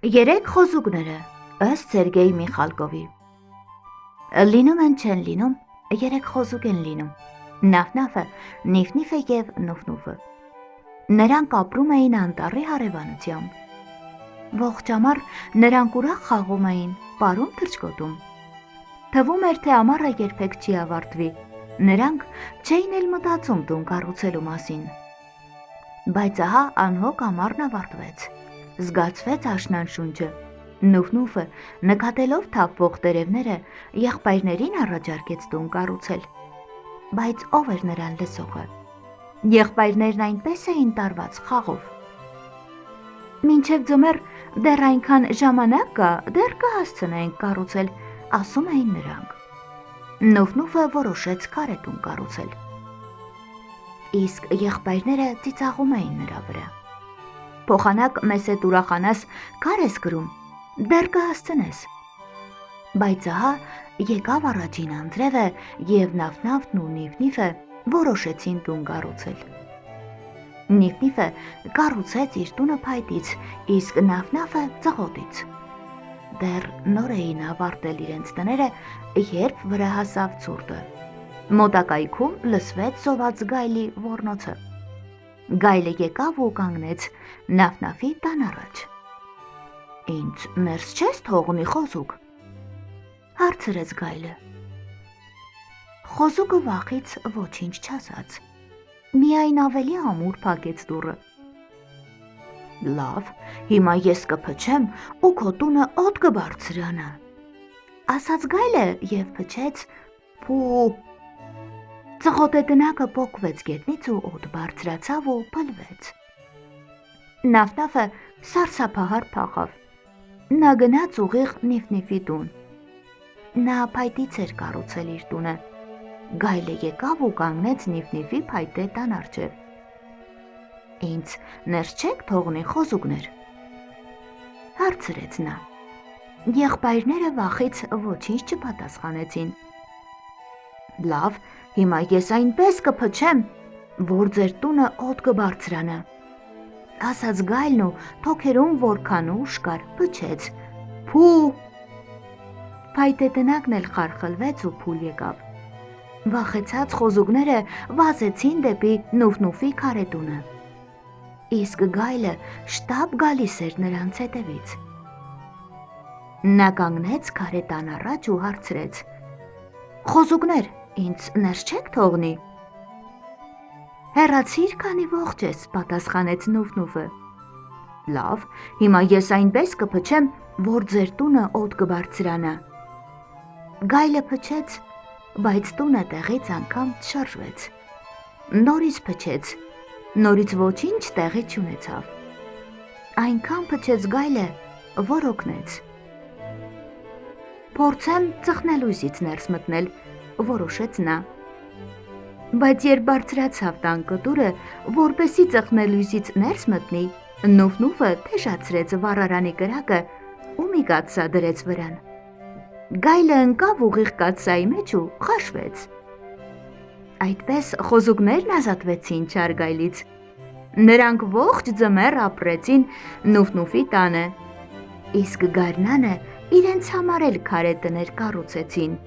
Երեք խոզուկները ըստ Սերգեյ Միխալկովի։ Լինում են չեն լինում, երեք խոզուկ են լինում՝ Նաֆնաֆը, Նիֆնիֆը և Նուֆնուֆը։ Նրանք ապրում էին անտառի հարևանությամբ։ Ողջ ամառ նրանք ուրախ խաղում էին, պարում թռչկոտում։ Թվում էր, թե ամառը երբեք չի ավարտվի, նրանք չէին էլ մտածում տուն կառուցելու մասին։ Բայց ահա անհոգ ամառն ավարտվեց, զգացվեց աշնան շունչը։ Նուֆնուֆը, նկատելով թափվող տերևները, եղբայրներին առաջարկեց տուն կառուցել։ Բայց ով էր նրան լսողը։ Եղբայրներն այնպես էին տարված խաղով։ Մինչև ձմեռ դեռ այնքան ժամանակ կա, դեռ կհասցնենք կառուցել, ասում էին նրանք։ Նուֆնուֆը որոշեց քարե տուն կառուցել։ Իսկ եղբայրները ծիծաղում էին նրա վրա։ Փոխանակ մեզ հետ ուրախանաս, քար ես գրում, դեռ կհասցնես։ Բայց ահա եկավ առաջին անձրևը և Նաֆնաֆն ու Նիֆնիֆը որոշեցին տուն կառուցել։ Նիֆնիֆը կառուցեց իր տունը փայտից, իսկ Նաֆնաֆը ծղոտից։ Դեռ նոր էին ավարտել իրենց տները, երբ վրա հասավ ցուրտը։ Մոտակայքում լսվեց սոված գայլի ոռնոցը։ Գայլը եկավ ու կանգնեց Նաֆնաֆի տան առաջ։ Ինձ ներս չես թողնի, խոզուկ, հարցրեց գայլը։ Խոզուկը վախից ոչինչ չասաց, միայն ավելի ամուր փակեց դուռը։ Լավ, հիմա ես կփչեմ ու քո տունը օդ կբարձրանա, ասաց գայլը և փչեց փու։ Ծղոտետնակը պոկվեց գետնից ու օդ բարձրացավ ու փլվեց։ Նաֆնաֆը սարսափահար փախավ։ Նա գնաց ուղիղ Նիֆնիֆի տուն։ Նա փայտից էր կառուցել իր տունը։ Գայլը եկավ ու կանգնեց Նիֆնիֆի փայտե տան առջև։ Ինձ ներս չեք թողնի, խոզուկներ, հարցրեց նա։ Եղբայրները վախից ոչինչ չպատասխանեցին։ Լավ, հիմա ես այնպես կփչեմ, որ ձեր տունը օդ կբարձրանա, ասաց գայլն ու թոքերում որքան ուժ կար փչեց փու։ Փայտե տնակն էլ խարխլվեց ու փուլ եկավ։ Վախեցած խոզուկները վազեցին դեպի Նուֆնուֆի քարե տունը։ Իսկ գայլը շտապ գալիս էր նրանց հետևից։ Նա կանգնեց քարե տան առաջ ու հարցրեց. Խոզուկներ, ինձ ներս չեք թողնի։ Հեռացիր, քանի ողջ ես, պատասխանեց Նուֆնուֆը։ Լավ, հիմա ես այնպես կփչեմ, որ ձեր տունը օդ կբարձրանա։ Գայլը փչեց, բայց տունը տեղից անգամ չշարժվեց։ Նորից փչեց, նորից ոչինչ տեղի չունեցավ։ Այնքան փչեց գայլը, որ օգնեց։ Փորձեմ ծխնելույզից ներս մտնել, որոշեց նա։ Բայց երբ բարձրացավ տան կտուրը, որպեսզի ծխնելույզից ներս մտնի, Նուֆնուֆը թեժացրեց վառարանի կրակը ու մի կաթսա դրեց վրան։ Գայլը ընկավ ուղիղ կաթսայի մեջ ու խաշվեց։ Այդպես խոզուկներն ազատվեցին չար գայլից։ Նրանք ողջ ձմեռ ապրեցին Նուֆնուֆի տանը, իսկ գարնանը իրենց համար էլ քարե տներ կառուցեցին։